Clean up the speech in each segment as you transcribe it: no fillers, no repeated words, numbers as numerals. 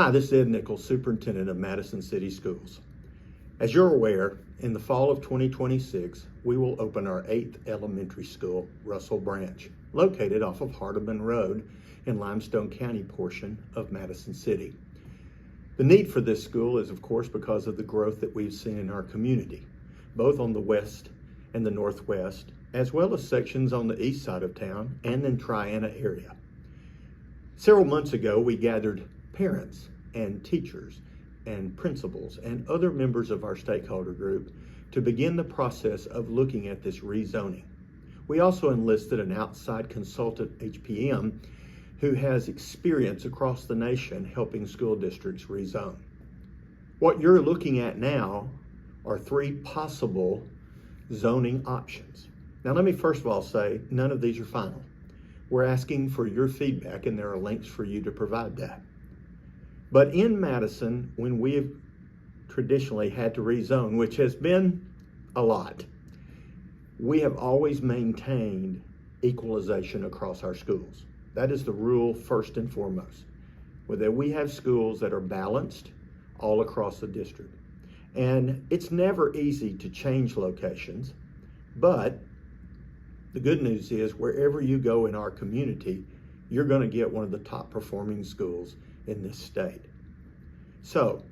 Hi, this is Ed Nichols, Superintendent of Madison City Schools. As you're aware, in the fall of 2026, we will open our 8th elementary school, Russell Branch, located off of Hardeman Road in Limestone County portion of Madison City. The need for this school is, of course, because of the growth that we've seen in our community, both on the west and the northwest, as well as sections on the east side of town and in Triana area. Several months ago, we gathered parents and teachers and principals and other members of our stakeholder group to begin the process of looking at this rezoning. We also enlisted an outside consultant, HPM, who has experience across the nation helping school districts rezone. What you're looking at now are 3 possible zoning options. Now, let me first of all say, none of these are final. We're asking for your feedback, and there are links for you to provide that. But in Madison, when we have traditionally had to rezone, which has been a lot, we have always maintained equalization across our schools. That is the rule first and foremost, that we have schools that are balanced all across the district. And it's never easy to change locations, but the good news is wherever you go in our community, you're going to get one of the top performing schools in this state. So,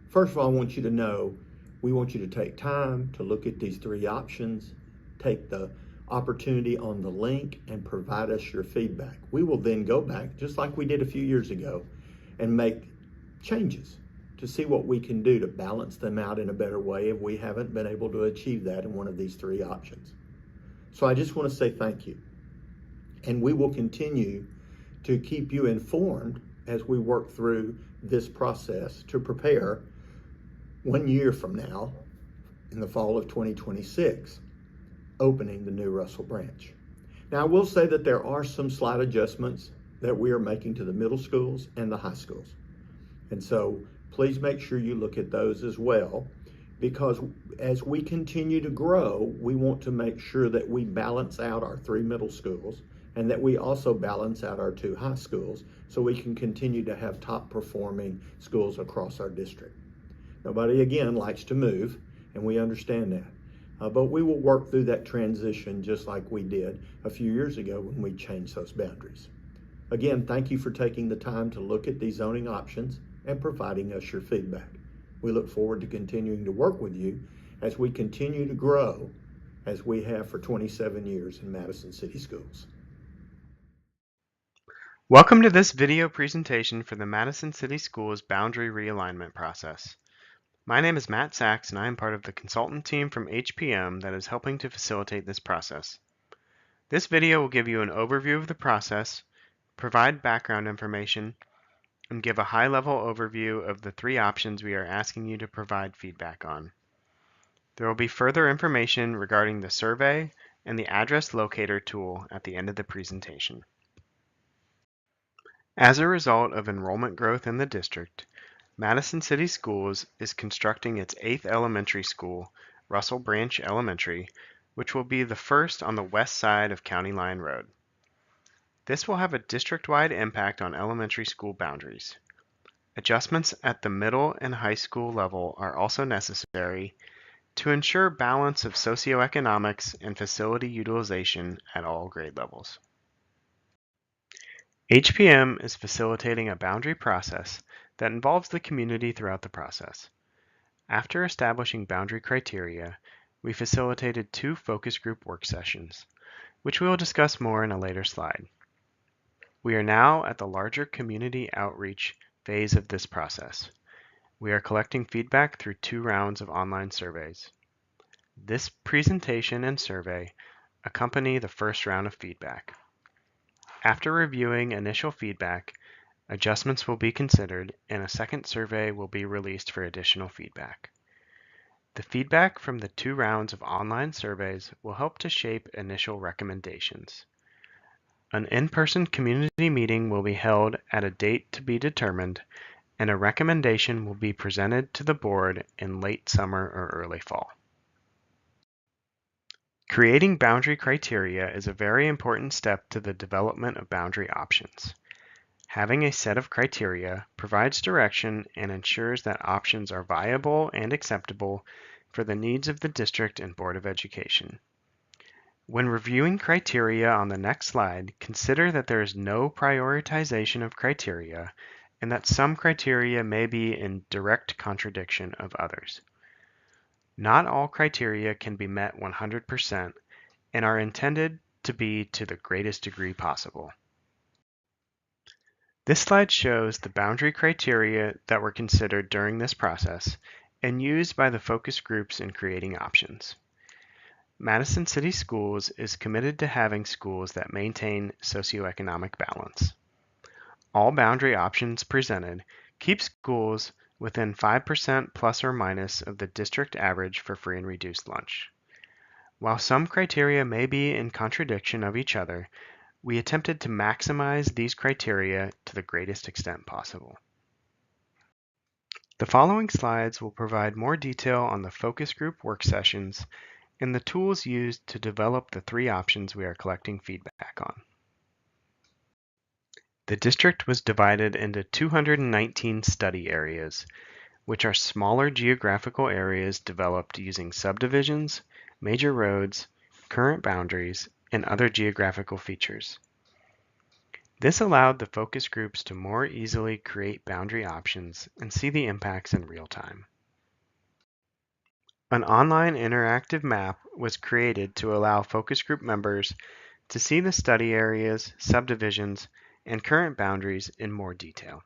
first of all, I want you to know, we want you to take time to look at these 3 options, take the opportunity on the link and provide us your feedback. We will then go back, just like we did a few years ago, and make changes to see what we can do to balance them out in a better way if we haven't been able to achieve that in one of these 3 options. So I just want to say thank you. And we will continue to keep you informed as we work through this process to prepare 1 year from now, in the fall of 2026, opening the new Russell Branch. Now, I will say that there are some slight adjustments that we are making to the middle schools and the high schools. And so please make sure you look at those as well, because as we continue to grow, we want to make sure that we balance out our 3 middle schools and that we also balance out our 2 high schools so we can continue to have top performing schools across our district. Nobody, again, likes to move, and we understand that. But we will work through that transition just like we did a few years ago when we changed those boundaries. Again, thank you for taking the time to look at these zoning options and providing us your feedback. We look forward to continuing to work with you as we continue to grow as we have for 27 years in Madison City Schools. Welcome to this video presentation for the Madison City Schools boundary realignment process. My name is Matt Sachs, and I am part of the consultant team from HPM that is helping to facilitate this process. This video will give you an overview of the process, provide background information, and give a high-level overview of the 3 options we are asking you to provide feedback on. There will be further information regarding the survey and the address locator tool at the end of the presentation. As a result of enrollment growth in the district, Madison City Schools is constructing its 8th elementary school, Russell Branch Elementary, which will be the first on the west side of County Line Road. This will have a district-wide impact on elementary school boundaries. Adjustments at the middle and high school level are also necessary to ensure balance of socioeconomics and facility utilization at all grade levels. HPM is facilitating a boundary process that involves the community throughout the process. After establishing boundary criteria, we facilitated 2 focus group work sessions, which we will discuss more in a later slide. We are now at the larger community outreach phase of this process. We are collecting feedback through 2 rounds of online surveys. This presentation and survey accompany the first round of feedback. After reviewing initial feedback, adjustments will be considered and a second survey will be released for additional feedback. The feedback from the 2 rounds of online surveys will help to shape initial recommendations. An in-person community meeting will be held at a date to be determined, and a recommendation will be presented to the board in late summer or early fall. Creating boundary criteria is a very important step to the development of boundary options. Having a set of criteria provides direction and ensures that options are viable and acceptable for the needs of the district and Board of Education. When reviewing criteria on the next slide, consider that there is no prioritization of criteria and that some criteria may be in direct contradiction of others. Not all criteria can be met 100% and are intended to be to the greatest degree possible. This slide shows the boundary criteria that were considered during this process and used by the focus groups in creating options. Madison City Schools is committed to having schools that maintain socioeconomic balance. All boundary options presented keep schools within 5% plus or minus of the district average for free and reduced lunch. While some criteria may be in contradiction of each other, we attempted to maximize these criteria to the greatest extent possible. The following slides will provide more detail on the focus group work sessions and the tools used to develop the three options we are collecting feedback on. The district was divided into 219 study areas, which are smaller geographical areas developed using subdivisions, major roads, current boundaries, and other geographical features. This allowed the focus groups to more easily create boundary options and see the impacts in real time. An online interactive map was created to allow focus group members to see the study areas, subdivisions, and current boundaries in more detail.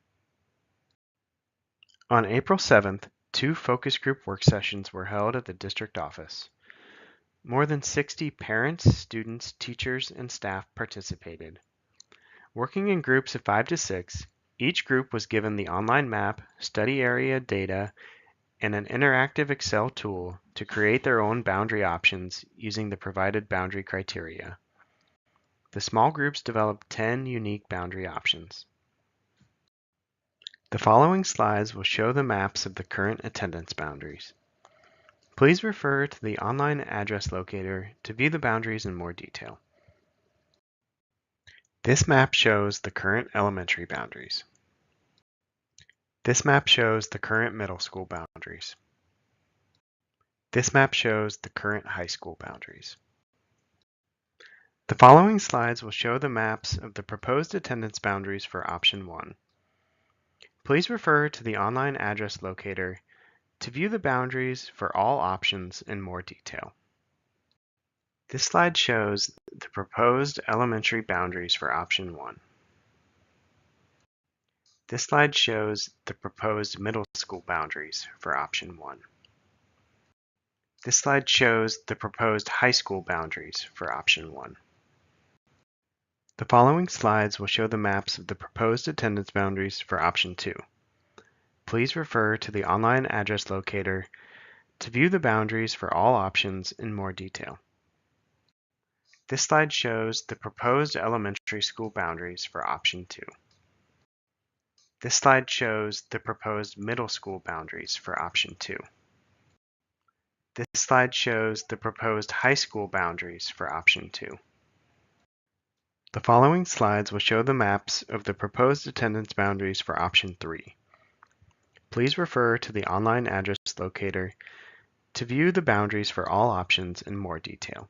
On April 7th, 2 focus group work sessions were held at the district office. More than 60 parents, students, teachers, and staff participated. Working in groups of 5 to 6, each group was given the online map, study area data, and an interactive Excel tool to create their own boundary options using the provided boundary criteria. The small groups developed 10 unique boundary options. The following slides will show the maps of the current attendance boundaries. Please refer to the online address locator to view the boundaries in more detail. This map shows the current elementary boundaries. This map shows the current middle school boundaries. This map shows the current high school boundaries. The following slides will show the maps of the proposed attendance boundaries for option 1. Please refer to the online address locator to view the boundaries for all options in more detail. This slide shows the proposed elementary boundaries for option 1. This slide shows the proposed middle school boundaries for option 1. This slide shows the proposed high school boundaries for option 1. The following slides will show the maps of the proposed attendance boundaries for option 2. Please refer to the online address locator to view the boundaries for all options in more detail. This slide shows the proposed elementary school boundaries for option 2. This slide shows the proposed middle school boundaries for option 2. This slide shows the proposed high school boundaries for option 2. The following slides will show the maps of the proposed attendance boundaries for option 3. Please refer to the online address locator to view the boundaries for all options in more detail.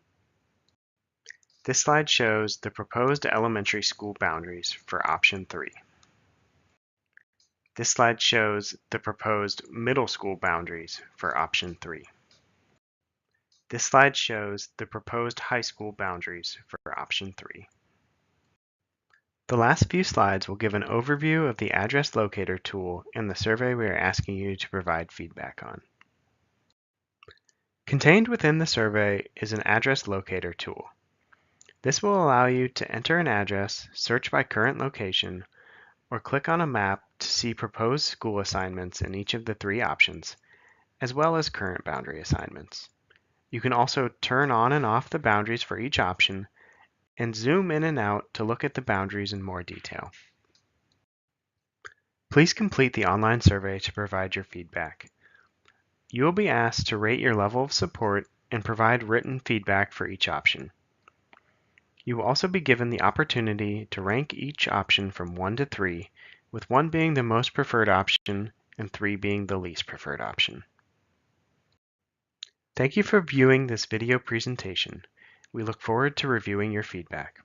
This slide shows the proposed elementary school boundaries for option 3. This slide shows the proposed middle school boundaries for option 3. This slide shows the proposed high school boundaries for option 3. The last few slides will give an overview of the address locator tool and the survey we are asking you to provide feedback on. Contained within the survey is an address locator tool. This will allow you to enter an address, search by current location, or click on a map to see proposed school assignments in each of the 3 options, as well as current boundary assignments. You can also turn on and off the boundaries for each option and zoom in and out to look at the boundaries in more detail. Please complete the online survey to provide your feedback. You will be asked to rate your level of support and provide written feedback for each option. You will also be given the opportunity to rank each option from 1 to 3 with 1 being the most preferred option and 3 being the least preferred option. Thank you for viewing this video presentation. We look forward to reviewing your feedback.